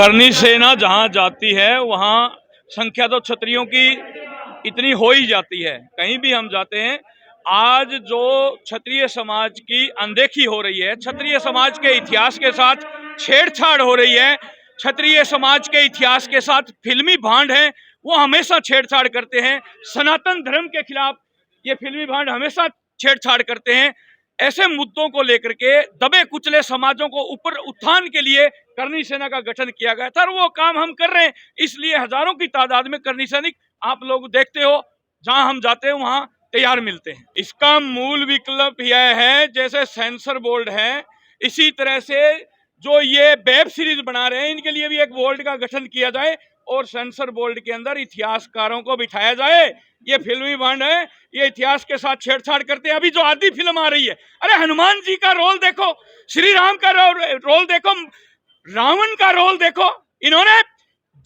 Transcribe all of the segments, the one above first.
करनी सेना जहां जाती है वहां संख्या तो क्षत्रियों की इतनी हो ही जाती है। कहीं भी हम जाते हैं, आज जो क्षत्रिय समाज की अनदेखी हो रही है, क्षत्रिय समाज के इतिहास के साथ छेड़छाड़ हो रही है, क्षत्रिय समाज के इतिहास के साथ फिल्मी भांड हैं, वो हमेशा छेड़छाड़ करते हैं। सनातन धर्म के खिलाफ ये फिल्मी भांड हमेशा छेड़छाड़ करते हैं। ऐसे मुद्दों को लेकर के दबे कुचले समाजों को ऊपर उत्थान के लिए करनी सेना का गठन किया गया था और वो काम हम कर रहे हैं। इसलिए हजारों की तादाद में करनी सैनिक आप लोग देखते हो, जहां हम जाते हैं वहां तैयार मिलते हैं। इसका मूल विकल्प यह है, जैसे सेंसर बोर्ड है, इसी तरह से जो ये वेब सीरीज बना रहे हैं इनके लिए भी एक बोर्ड का गठन किया जाए और सेंसर बोर्ड के अंदर इतिहासकारों को बिठाया जाए। ये फिल्मी भांड है, ये इतिहास के साथ छेड़छाड़ करते हैं। अभी जो आदि फिल्म आ रही है, अरे हनुमान जी का रोल देखो, श्री राम का रोल देखो, रावण का रोल देखो। इन्होंने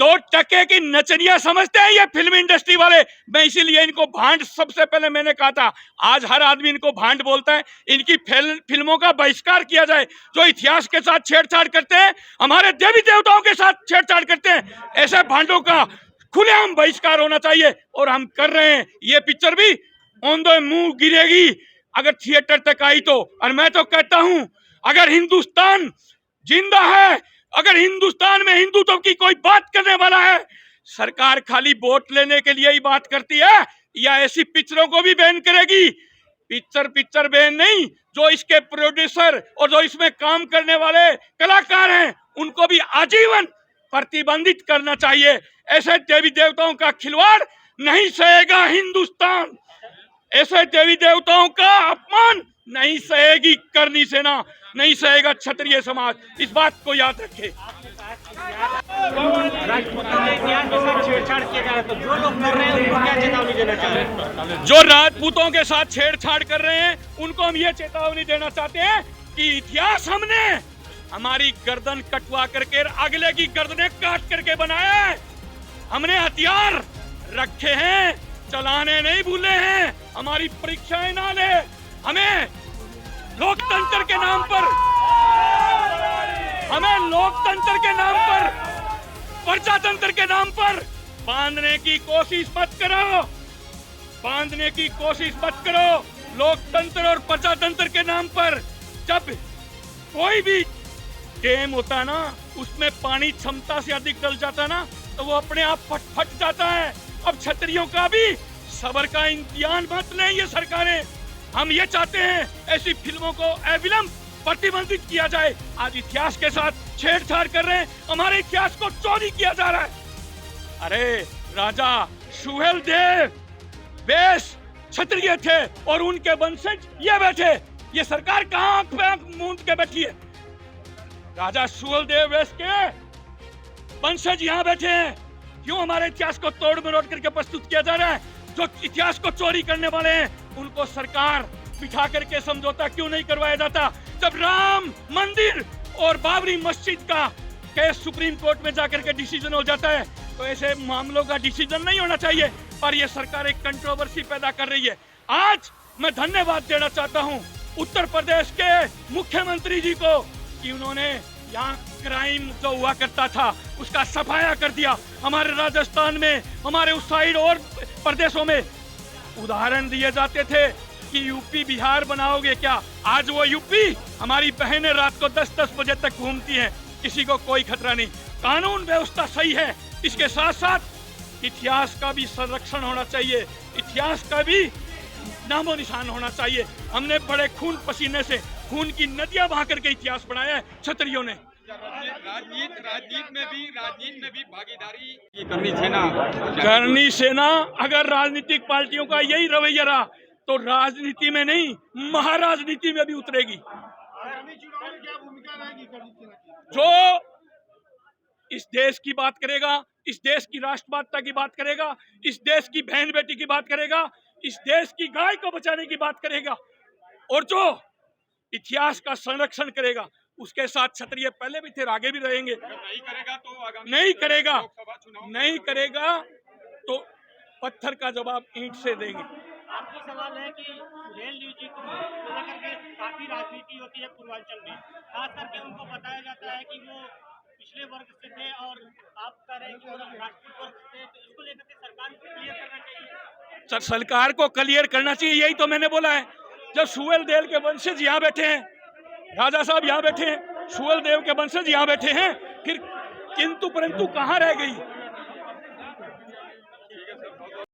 2% की नचनिया समझते हैं ये फिल्म इंडस्ट्री वाले। मैं इसीलिए इनको भांड, सबसे पहले मैंने कहा था, आज हर आदमी इनको भांड बोलता है। इनकी फिल्मों का बहिष्कार किया जाए। जो इतिहास के साथ छेड़छाड़ करते हैं, हमारे देवी देवताओं के साथ छेड़छाड़ करते हैं, ऐसे भांडों का खुलेआम बहिष्कार होना चाहिए और हम कर रहे हैं। ये पिक्चर भी औंधे मुंह गिरेगी अगर थिएटर तक आई तो। और मैं तो कहता हूं, अगर हिंदुस्तान जिंदा है, अगर हिंदुस्तान में हिंदुत्व की कोई बात करने वाला है, सरकार खाली वोट लेने के लिए ही बात करती है या ऐसी पिक्चरों को भी बैन करेगी? पिक्चर बैन नहीं, जो इसके प्रोड्यूसर और जो इसमें काम करने वाले कलाकार हैं उनको भी आजीवन प्रतिबंधित करना चाहिए। ऐसे देवी देवताओं का खिलवाड़ नहीं सहेगा हिंदुस्तान, ऐसे देवी देवताओं का अपमान नहीं सहेगी करनी सेना, नहीं सहेगा क्षत्रिय समाज। इस बात को याद रखें। जो राजपूतों के साथ छेड़छाड़ कर रहे हैं उनको हम ये चेतावनी देना चाहते हैं कि इतिहास हमने हमारी गर्दन कटवा करके अगले की गर्दनें काट करके बनाया है। हमने हथियार रखे हैं, चलाने नहीं भूले हैं। हमारी परीक्षाएं ना ले, हमें लोकतंत्र के नाम पर, हमें लोकतंत्र के नाम पर, प्रजातंत्र के नाम पर बांधने की कोशिश मत करो, बांधने की कोशिश मत करो। लोकतंत्र और प्रजातंत्र के नाम पर जब कोई भी डैम होता ना, उसमें पानी क्षमता से अधिक डल जाता ना, तो वो अपने आप फट जाता है। अब क्षत्रियों का भी सबर का इम्तिहान मत लें ये सरकारें। हम ये चाहते हैं ऐसी फिल्मों को अविलंब प्रतिबंधित किया जाए। आज इतिहास के साथ छेड़छाड़ कर रहे हैं, हमारे इतिहास को चोरी किया जा रहा है। अरे राजा सुहेलदेव बेश क्षत्रिय थे और उनके वंशज ये बैठे, ये सरकार कहां आंख पे आंख मूंद के बैठी है? राजा सुहेलदेव बेश के वंशज यहाँ बैठे हैं। क्यों हमारे इतिहास को तोड़ मरोड़ करके प्रस्तुत किया जा रहा है? जो इतिहास को चोरी करने वाले हैं उनको सरकार बिठा करके समझौता क्यों नहीं करवाया जाता? जब राम मंदिर और बाबरी मस्जिद का केस सुप्रीम कोर्ट में जाकर के डिसीजन हो जाता है, तो ऐसे मामलों का डिसीजन नहीं होना चाहिए। पर यह सरकार एक कंट्रोवर्सी पैदा कर रही है। आज मैं धन्यवाद देना चाहता हूं उत्तर प्रदेश के मुख्यमंत्री जी को कि उन्होंने यहाँ क्राइम जो हुआ करता था उसका सफाया कर दिया। हमारे राजस्थान में, हमारे उस साइड और प्रदेशों में उदाहरण दिए जाते थे कि यूपी बिहार बनाओगे क्या? आज वो यूपी, हमारी बहनें रात को 10-10 बजे तक घूमती हैं, किसी को कोई खतरा नहीं। कानून व्यवस्था सही है, इसके साथ साथ इतिहास का भी संरक्षण होना चाहिए, इतिहास का भी नामो निशान होना चाहिए। हमने बड़े खून पसीने से, खून की नदियां बहा करके इतिहास बनाया है क्षत्रियों ने। राजनीति में भी भागीदारी करनी सेना अगर राजनीतिक पार्टियों का यही रवैया रहा तो राजनीति में नहीं, महाराजनीति में भी उतरेगी। जो इस देश की बात करेगा, इस देश की राष्ट्रवादिता की बात करेगा, इस देश की बहन बेटी की बात करेगा, इस देश की गाय को बचाने की बात करेगा और जो इतिहास का संरक्षण करेगा, उसके साथ क्षत्रिय पहले भी थे, आगे भी रहेंगे। नहीं करेगा तो पत्थर का जवाब ईंट से देंगे। आपको सवाल है कि सुहेलदेव जी को लेकर के काफी राजनीति होती है पूर्वांचल में, खास करके उनको बताया जाता है कि वो पिछले वर्ग से थे और आप कह रहे हैं कि वो राष्ट्रीय वर्ग से थे, तो इसको लेकर के सरकार को क्लियर करना चाहिए। सरकार को क्लियर करना चाहिए, यही तो मैंने बोला है। जब सुहेल देव के वंशज यहाँ बैठे हैं, राजा साहब यहाँ बैठे हैं, सुहेल देव के वंशज यहाँ बैठे हैं, फिर किंतु परंतु कहाँ रह गई?